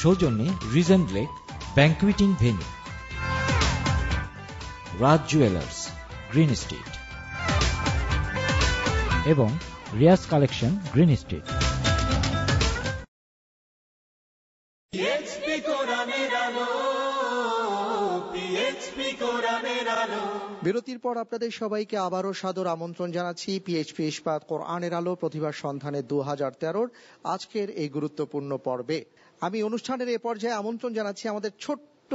সৌজন্যে Regent lake ব্যাংকুয়েটিং venue, রাজ jewellers, green street এবং Riaz collection, green street. বিরতির পর আপনাদের সবাইকে আবারও সাদর আমন্ত্রণ জানাচ্ছি পিএইচপি ইস্পাত কোরআনের আলো প্রতিভা সন্ধানে 2013 আজকের এই গুরুত্বপূর্ণ পর্বে। আমি অনুষ্ঠানের এ পর্যায়ে আমন্ত্রণ জানাচ্ছি আমাদের ছোট্ট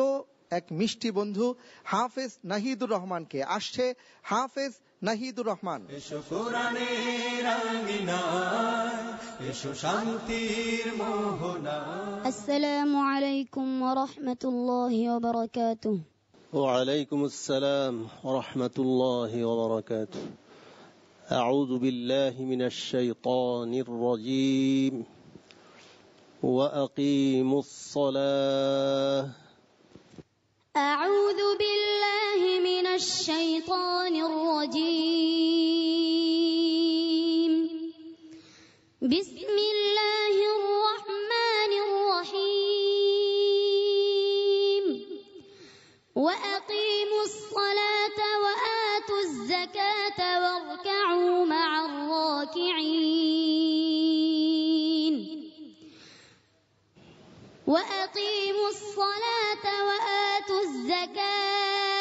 এক মিষ্টি বন্ধু হাফেজ নাহিদুর রহমানকে। আসছে হাফেজ নাহিদুর রহমান। এসো কোরআনের আঙ্গিনায়, এসো শান্তির মোহনায়। আসসালামু আলাইকুম ওয়া রাহমাতুল্লাহি ওয়া বারাকাতুহু। وعليكم السلام ورحمة الله وبركاته. أعوذ بالله من الشيطان الرجيم. وأقيموا الصلاة. أعوذ بالله من الشيطان الرجيم. بسم الله الرحمن الرحيم. وأقيموا الصلاة وآتوا الزكاة واركعوا مع الراكعين. وأقيموا الصلاة وآتوا الزكاة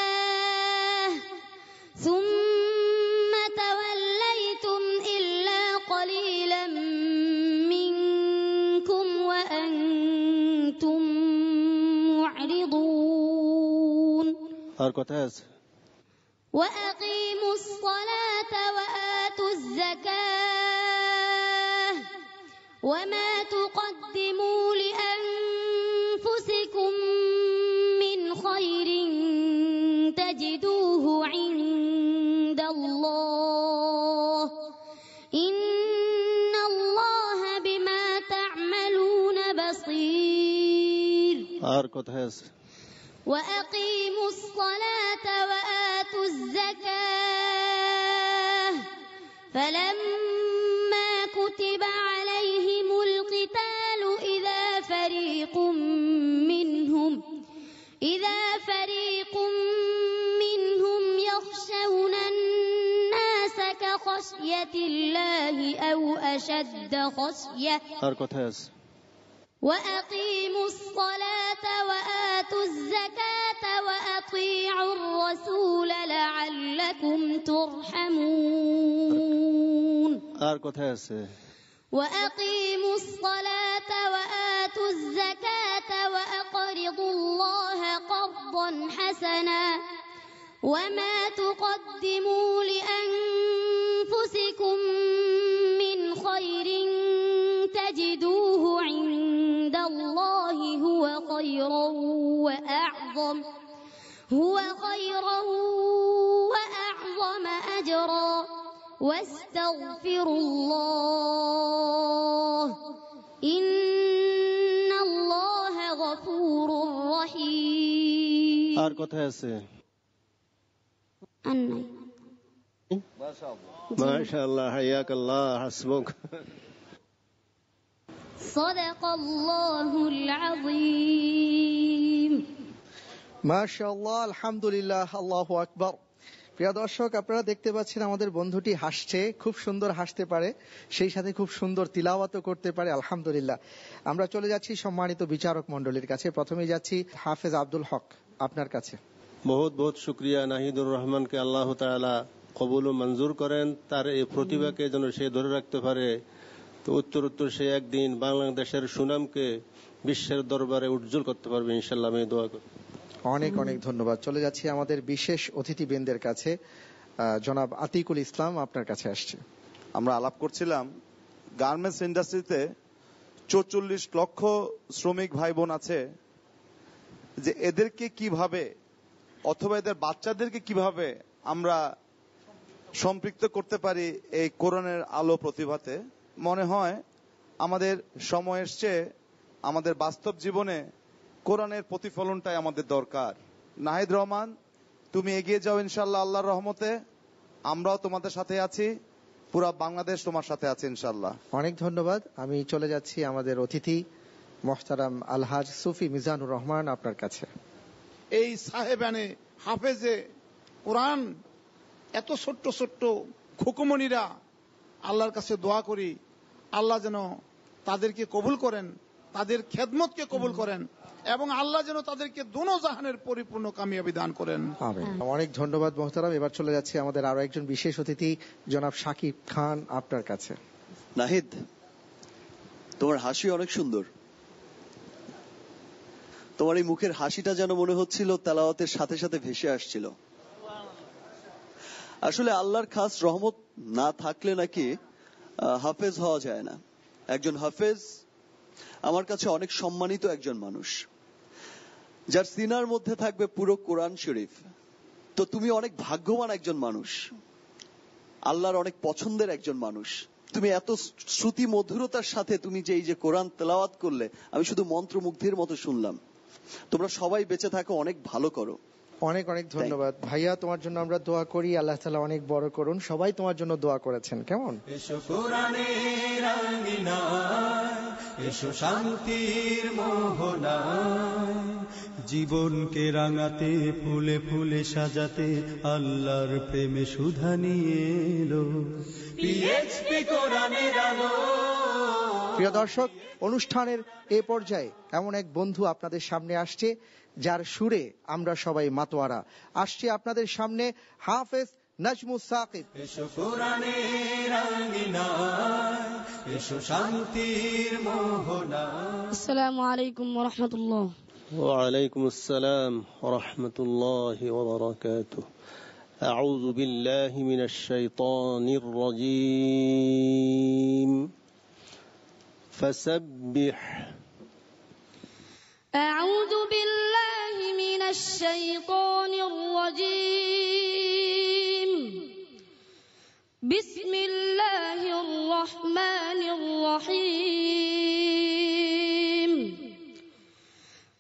ثم توليتم إلا قليلا منكم وأنتم معرضون. وأقيموا الصلاة وآتوا الزكاة وما تقدموا لأنفسكم من خير تجدوه عند الله إن الله بما تعملون بصير. وأقيموا الصلاة وآتوا الزكاة فلما كتب عليهم القتال إذا فريق منهم يخشون الناس كخشية الله أو أشد خشية. وأقيموا الصلاة وآتوا الزكاة وأطيعوا الرسول لعلكم ترحمون. وأقيموا الصلاة وآتوا الزكاة وأقرضوا الله قرضا حسنا وما تقدموا لأنفسكم من خير تجدوه عند الله هو خيرا وأعظم أجرا واستغفروا الله إن الله غفور رحيم. ما شاء الله حياك الله حسبك. صدق الله العظيم. মাশাআল্লাহ, আলহামদুলিল্লাহ, আল্লাহু আকবার। প্রিয় দর্শক, আপনারা দেখতে পাচ্ছেন আমাদের বন্ধুটি হাসছে, খুব সুন্দর হাসতে পারে, সেই সাথে খুব সুন্দর তিলাওয়াতও করতে পারে, আলহামদুলিল্লাহ। আমরা চলে যাচ্ছি সম্মানিত বিচারক মণ্ডলীর কাছে। প্রথমে যাচ্ছি হাফেজ আব্দুল হক, আপনার কাছে। বহুত বহুত শুকরিয়া নাহিদুর রহমানকে আল্লাহ তাআলা কবুল ও মঞ্জুর করেন, তার এই প্রতিভাকে যেন সে ধরে রাখতে পারে, তো উত্তর সে একদিন বাংলাদেশের সুনামকে বিশ্বের দরবারে উজ্জ্বল করতে পারবে ইনশাআল্লাহ, আমি দোয়া করি। অনেক অনেক ধন্যবাদ। চলে যাচ্ছি আমাদের বিশেষ অতিথিবৃন্দের কাছে। জনাব আতিকুল ইসলাম, আপনার কাছে আসছে। আমরা আলাপ করছিলাম গার্মেন্টস ইন্ডাস্ট্রিতে 44 লক্ষ শ্রমিক ভাই বোন আছে, যে এদেরকে কিভাবে অথবা এদের বাচ্চাদেরকে কিভাবে আমরা সম্পৃক্ত করতে পারি এই কোরআনের আলো প্রতিভাতে। মনে হয় আমাদের সময় এসছে, আমাদের বাস্তব জীবনে কোরআনের প্রতিফলনটাই আমাদের দরকার। নাহিদ রহমান, তুমি এগিয়ে যাও ইনশাআল্লাহ, আল্লাহর রহমতে আমরাও তোমাদের সাথে আছি, পুরা বাংলাদেশ তোমার সাথে আছে ইনশাআল্লাহ। অনেক ধন্যবাদ। আমি চলে যাচ্ছি আমাদের অতিথি মোহতারাম আলহাজ সুফি মিজানুর রহমান, আপনার কাছে। এই সাহেবানে হাফেজে কোরআন এত ছোট্ট ছোট্ট খুকুমনিরা আল্লাহর কাছে দোয়া করি, আল্লাহ যেন তাদেরকে কবুল করেন, তাদের খেদমতকে কবুল করেন এবং আল্লাহ যেন তাদেরকে দোনো জাহানের পরিপূর্ণ কামিয়াবি দান করেন। অনেক ধন্যবাদ মোহতারাম। এবার চলে যাচ্ছে আমাদের আরো একজন বিশেষ অতিথি জনাব শাকিব খান, আপনার কাছে। নাহিদ, তোমার হাসি অনেক সুন্দর। তোমার এই মুখের হাসিটা যেন মনে হচ্ছিল তেলাওয়াতের সাথে সাথে ভেসে আসছিল। আসলে আল্লাহর খাস রহমত না থাকলে নাকি হাফেজ হওয়া যায় না। একজন হাফেজ আমার কাছে অনেক সম্মানিত একজন মানুষ, যার সিনার মধ্যে থাকবে পুরো কোরআন শরীফ। তো তুমি অনেক ভাগ্যবান একজন মানুষ, আল্লাহর অনেক পছন্দের একজন মানুষ। তুমি এত শ্রুতি মধুরতার সাথে তুমি যে এই যে কোরআন তেলাওয়াত করলে, আমি শুধু মন্ত্রমুগ্ধের মতো শুনলাম। তোমরা সবাই বেঁচে থাকো, অনেক ভালো করো। অনেক অনেক ধন্যবাদ ভাইয়া, তোমার জন্য আমরা দোয়া করি, আল্লাহ তাআলা অনেক বড় করুন। সবাই তোমার জন্য দোয়া করেছেন। কেমন? এসো কোরআনের আঙিনায়, এসো শান্তির মোহনায়, জীবনকে রাঙাতে ফুলে ফুলে সাজাতে আল্লাহর প্রেমে সুধা নিয়ে এলো পিএইচপি কোরআনের আলো। প্রিয় দর্শক, অনুষ্ঠানের এ পর্যায়ে এমন এক বন্ধু আপনাদের সামনে আসছে যার সুরে আমরা সবাই মাতোয়ারা। আসছে আপনাদের সামনে হাফেজ নাজমুস সাকিব। এসো কোরআনের আঙিনায়, এসো শান্তির মোহনায়। আসসালামু আলাইকুম ওয়া রাহমাতুল্লাহ। وعليكم السلام ورحمة الله وبركاته. أعوذ بالله من الشيطان الرجيم. فسبح. أعوذ بالله من الشيطان الرجيم. بسم الله الرحمن الرحيم.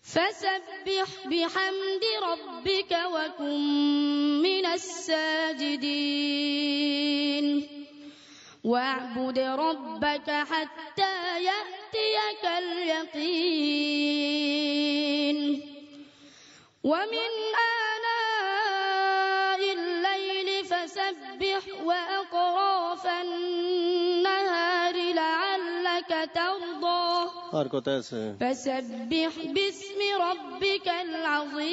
فسبح بحمد ربك وكن من الساجدين واعبد ربك حتى يأتيك اليقين ومن آناء الليل فسبح وأطراف النهار لعلك ترضى فسبح باسم ربك العظيم.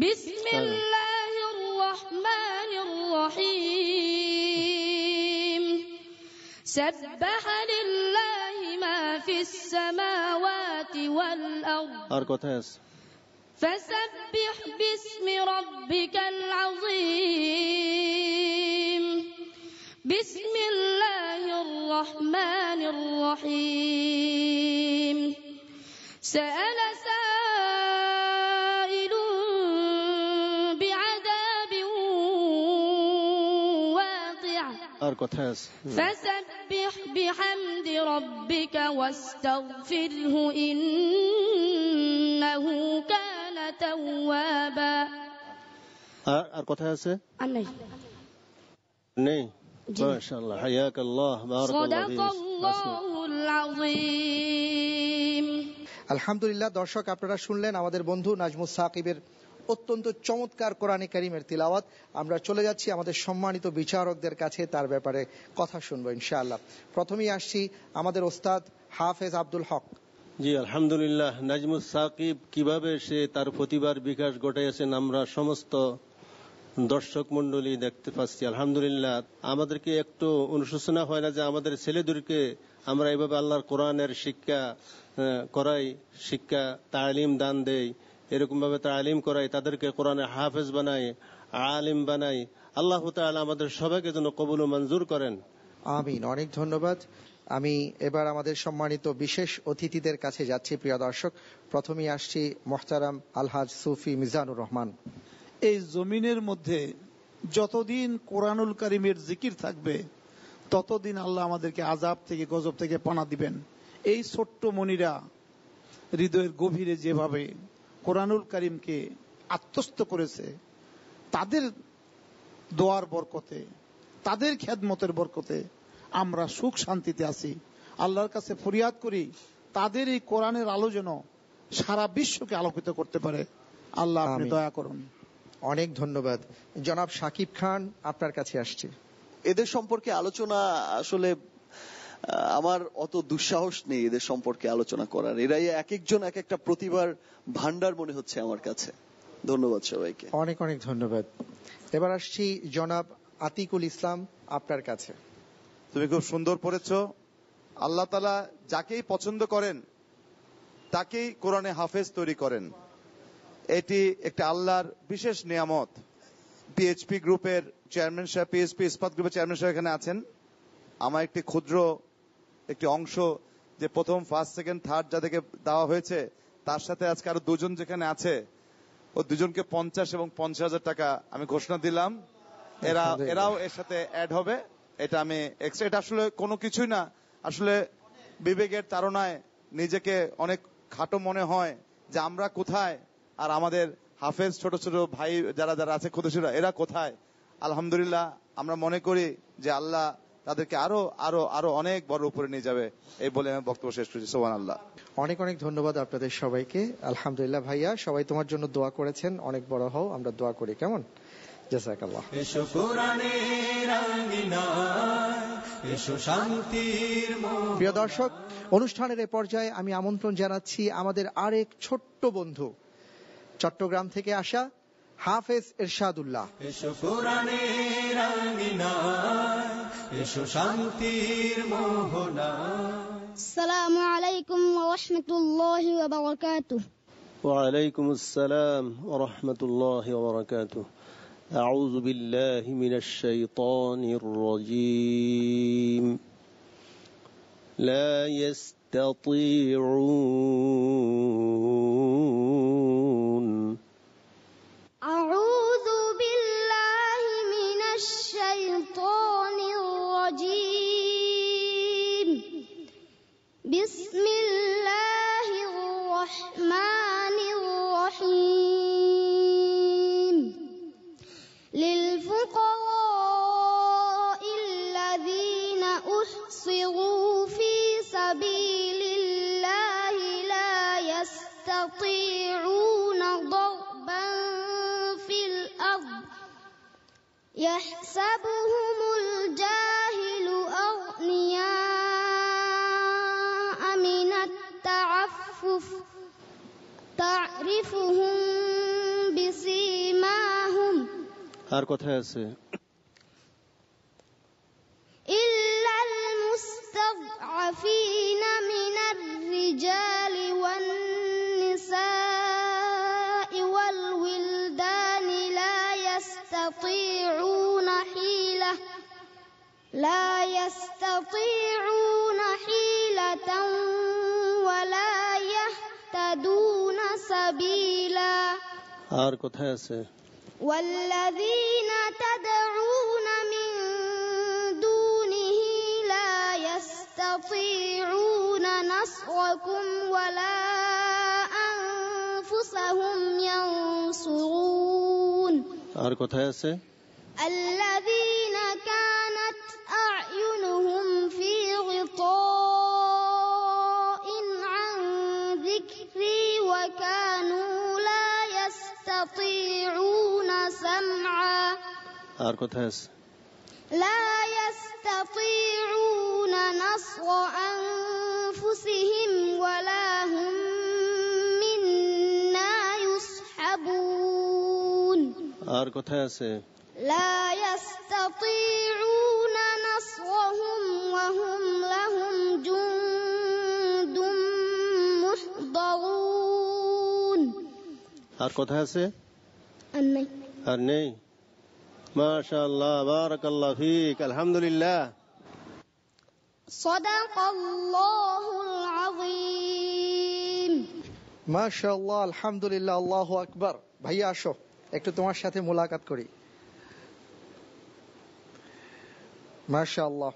بسم الله الرحمن الرحيم. سبح لله ما في السماوات والأرض فسبح باسم ربك العظيم. بسم الله الرحمن الرحيم. سأل سائل بعذاب واقع فسبح بحمد ربك واستغفره إنه كان توابا. আর কোথায় আছে? নেই। মাশাআল্লাহ, হায়াকাল্লাহ, বারাকাল্লাহ ফিক। সাদাকাল্লাহুল আযীম। আলহামদুলিল্লাহ। দর্শক, আপনারা শুনলেন আমাদের বন্ধু নাজমুস সাকিবের অত্যন্ত চমৎকার কোরআনে কারীমের তিলাওয়াত। আমরা চলে যাচ্ছি আমাদের সম্মানিত বিচারকদের কাছে, তার ব্যাপারে কথা শুনবো ইনশাআল্লাহ। প্রথমেই আসছি আমাদের ওস্তাদ হাফেজ আব্দুল হক। জি আলহামদুলিল্লাহ। নাজমুস সাকিব কিভাবে সে তার প্রতিভার বিকাশ ঘটাইয়াছেন আমরা সমস্ত দর্শক মন্ডলী দেখতে পাচ্ছি। আলহামদুলিল্লাহ। আমাদেরকে একটু অনুশোচনা হয় না যে আমাদের ছেলেদেরকে আমরা এইভাবে আল্লাহর কোরআনের শিক্ষা করাই, শিক্ষা তালিম দান দেই, এরকম ভাবে তালিম করাই, তাদেরকে কোরআনের হাফেজ বানাই, আলিম বানাই। আল্লাহ তাআলা আমাদের সবাইকে যেন কবুল ও মঞ্জুর করেন। আমিন। অনেক ধন্যবাদ। আমি এবার আমাদের সম্মানিত বিশেষ অতিথিদের কাছে যাচ্ছি। প্রিয় দর্শক, প্রথমেই আসছি মোহতারাম আলহাজ সুফি মিজানুর রহমান। এই জমিনের মধ্যে যতদিন কোরআনুল কারীমের জিকির থাকবে ততদিন আল্লাহ আমাদেরকে আযাব থেকে, গজব থেকে পানা দিবেন। এই ছোট্ট মনিরা হৃদয়ের গভীরে যেভাবে কোরআনুল কারীমকে আত্মস্থ করেছে, তাদের দোয়ার বরকতে, তাদের খেদমতের বরকতে আমরা সুখ শান্তিতে আছি। আল্লাহর কাছে ফরিয়াদ করি তাদের এই কোরআনের আলো যেন সারা বিশ্বকে আলোকিত করতে পারে। আল্লাহ আপনি আমিন। দয়া করুন। অনেক ধন্যবাদ। জনাব শাকিব খান, আপনার কাছে আসছি। এদের সম্পর্কে আলোচনা আসলে আমার অত দুঃসাহস নেই এদের সম্পর্কে আলোচনা করার। এরাই এক একজন এক একটা প্রতিভার ভান্ডার মনে হচ্ছে আমার কাছে। ধন্যবাদ সবাইকে। অনেক অনেক ধন্যবাদ। এবার আসছি জনাব আতিকুল ইসলাম, আপনার কাছে। তুমি খুব সুন্দর পড়েছো। আল্লাহ তাআলা যাকেই পছন্দ করেন তাকেই কোরআনে হাফেজ তৈরি করেন। এটি একটা আল্লাহর বিশেষ নিয়ামত। পিএইচপি গ্রুপের চেয়ারম্যান সাহেব, পিএইচপি ইস্পাত গ্রুপের চেয়ারম্যান সাহেব এখানে আছেন। আমার একটি ক্ষুদ্র একটি অংশ যে প্রথম ফার্স্ট সেকেন্ড থার্ড যাদেরকে দেওয়া হয়েছে তার সাথে আজকে আরো দুজন যেখানে আছে, ও দুজনকে 50 এবং 50,000 টাকা আমি ঘোষণা দিলাম। এরাও এর সাথে অ্যাড হবে। এটা আমি এক্সট্রা, এটা আসলে কোনো কিছুই না, আসলে বিবেকের তাড়নায় নিজেকে অনেক খাটো মনে হয় যে আমরা কোথায় আর আমাদের হাফেজ ছোট ছোট ভাই যারা যারা আছে খুদেশিরা এরা কোথায়। আলহামদুলিল্লাহ আমরা মনে করি যে আল্লাহ তাদেরকে আরো আরো আরো অনেক বড় উপরে নিয়ে যাবে। এই বলে আমি বক্তব্য শেষ করছি। সুবহানাল্লাহ। অনেক অনেক ধন্যবাদ আপনাদের সবাইকে। আলহামদুলিল্লাহ ভাইয়া, সবাই তোমার জন্য দোয়া করেছেন, অনেক বড় হও, আমরা দোয়া করি। কেমন? জাযাকাল্লাহ। এসো কোরআনের আঙিনায়, এসো শান্তির মোহনায়। প্রিয় দর্শক, অনুষ্ঠানের এ পর্যায়ে আমি আমন্ত্রণ জানাচ্ছি আমাদের আরেক ছোট্ট বন্ধু, চট্টগ্রাম থেকে আসা হাফেজ এরশাদুল্লাহ। এসো কোরআনের আঙিনায়, এসো শান্তির মোহনায়। السلام عليكم ورحمة الله وبركاته. وعليكم السلام ورحمة الله وبركاته. أعوذ بالله من الشيطان الرجيم. لا يستطيعون. أعوذ بالله من الشيطان الرجيم. بسم الله الرحمن الرحيم. للفقراء الذين أحصروا في سبيل الله لا يستطيعون ضربا في الأرض يحسبهم الجاهل أغنياء من التعفف تعرفهم بسيماهم আর কোথায় আছে? إلا المستضعفين من الرجال والنساء والولدان لا يستطيعون حيلة ولا يهتدون سبيلا আর কোথায় আছে? والذين تدعون من دونه لا يستطيعون نصركم ولا أنفسهم ينصرون আর কোথায় আছে? الذين كانت أعينهم في غطاء عن ذكري وكانوا لا يستطيعون سمعا আর কোথায় আছে? لا يستطيعون نصر أنفسهم ولا هم منا يصحبون আর কোথায় আছে? لا يستطيعون نصرهم وهم لهم جند محضرون আর কোথায় আছে? الني আর নেই। মাশাআল্লাহ, বারাকাল্লাহ ফিক, আলহামদুলিল্লাহ। صدق الله العظيم. মাশাআল্লাহ, আলহামদুলিল্লাহ, আল্লাহু আকবার। ভাইয়া আসো, একটু তোমার সাথে মোলাকাত করি। মাশাআল্লাহ।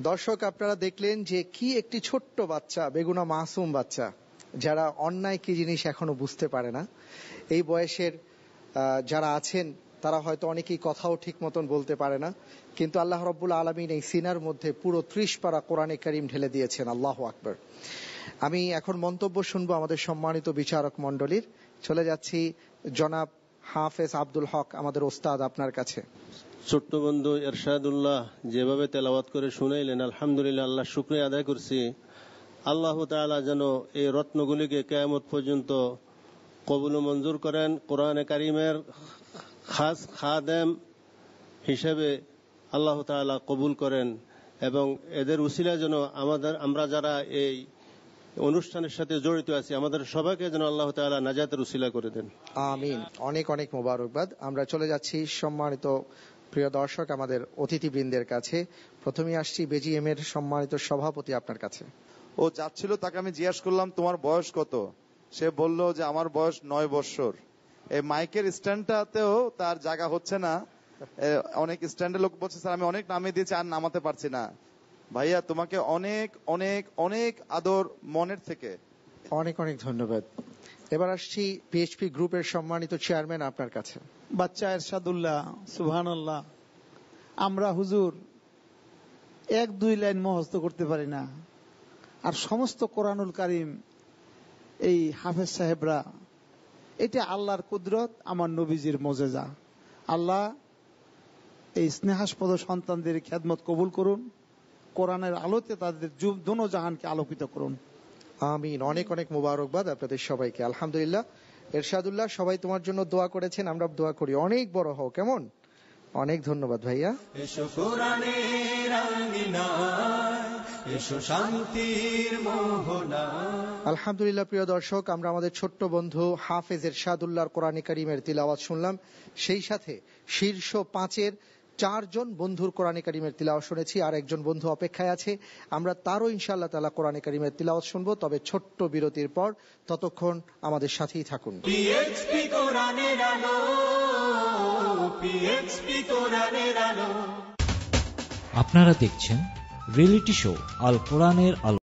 দর্শক, আপনারা দেখলেন যে কি একটি ছোট্ট বাচ্চা, বেগুনা মাসুম বাচ্চা, যারা অন্যায় কি জিনিস এখনো বুঝতে পারে না। এই বয়সের যারা আছেন তারা হয়তো অনেকেই কথাও ঠিক মতন বলতে পারে না, কিন্তু আল্লাহ রাব্বুল আলামিন এই সিনার মধ্যে পুরো 30 পারা কোরআনে কারীম ঢেলে দিয়েছেন। আল্লাহু আকবার। আমি এখন মন্তব্য শুনবো আমাদের সম্মানিত বিচারক মণ্ডলীর। চলে যাচ্ছি জনাব হাফেজ আব্দুল হক, আমাদের ওস্তাদ, আপনার কাছে। ছোট্ট বন্ধু এরশাদুল্লাহ যেভাবে তেলাওয়াত করে শুনাইলেন, আলহামদুলিল্লাহ, আল্লাহ শুকরিয়া আদায় করছি। আল্লাহ তাআলা যেন এই রত্নগুলিকে কিয়ামত পর্যন্ত কবুল ও মঞ্জুর করেন, কোরআনে কারীমের খাস খাদেম হিসেবে আল্লাহ তাআলা কবুল করেন, এবং এদের উসিলা যেন আমরা যারা এই অনুষ্ঠানের সাথে জড়িত আছি আমাদের সবাইকে যেন আল্লাহ তাআলা নাজাতের উসিলা করে দেন। আমিন। অনেক অনেক মোবারকবাদ। আমরা চলে যাচ্ছি সম্মানিত প্রিয় দর্শক আমাদের অতিথিবৃন্দের কাছে। প্রথমেই আসছি বেজিএম এর সম্মানিত সভাপতি, আপনার কাছে। ও যাচ্ছিল, তাকে আমি জিজ্ঞাসা করলাম তোমার বয়স কত? সে বলল যে আমার বয়স 9 বছর। এই মাইকের স্ট্যান্ডটাতেও তার জায়গা হচ্ছে না। অনেক স্ট্যান্ডে লোক বলছে স্যার আমি অনেক নামিয়ে দিয়েছি, আর নামাতে পারছি না। ভাইয়া তোমাকে অনেক অনেক অনেক আদর মনের থেকে। অনেক অনেক ধন্যবাদ। এবার আসছি পিএইচপি গ্রুপের সম্মানিত চেয়ারম্যান, আপনার কাছে। বাচ্চা এরশাদুল্লাহ, সুবহানাল্লাহ। আমরা হুজুর 1-2 লাইন মুখস্থ করতে পারি না, আর সমস্ত কোরআনুল কারীম এই হাফেজ সাহেবরা, এটা আল্লাহর কুদরত, আমার নবীজির মুজিজা। আল্লাহ এই স্নেহাস্পদ সন্তানদের খেদমত কবুল করুন, কোরআনের আলোতে তাদের দোনো জাহানকে আলোকিত করুন। আমিন। অনেক অনেক মোবারকবাদ আপনাদের সবাইকে। আলহামদুলিল্লাহ। এরশাদুল্লাহ, সবাই তোমার জন্য দোয়া করেছেন, আমরা দোয়া করি অনেক বড় হও, কেমন? অনেক ধন্যবাদ ভাইয়া। এসো কোরআনের আঙিনায়, এসো শান্তির মোহনায়। আলহামদুলিল্লাহ। প্রিয় দর্শক, আমরা আমাদের ছোট্ট বন্ধু হাফেজ এরশাদুল্লাহর কোরআনে কারীমের তিলাওয়াত শুনলাম, সেই সাথে শীর্ষ 5-এর 4 জন বন্ধুর কোরআনে কারীমের তিলাওয়াত শুনেছি, আর একজন বন্ধু অপেক্ষায় আছে। আমরা তারও ইনশাআল্লাহ তাআলা কোরআনে কারীমের তিলাওয়াত শুনবো, তবে ছোট্ট বিরতির পর। ততক্ষণ আমাদের সাথেই থাকুন। পিএইচপি কোরআনের আলো, পিএইচপি কোরআনের আলো। আপনারা দেখছেন রিয়েলিটি শো আল কোরআনের আলো।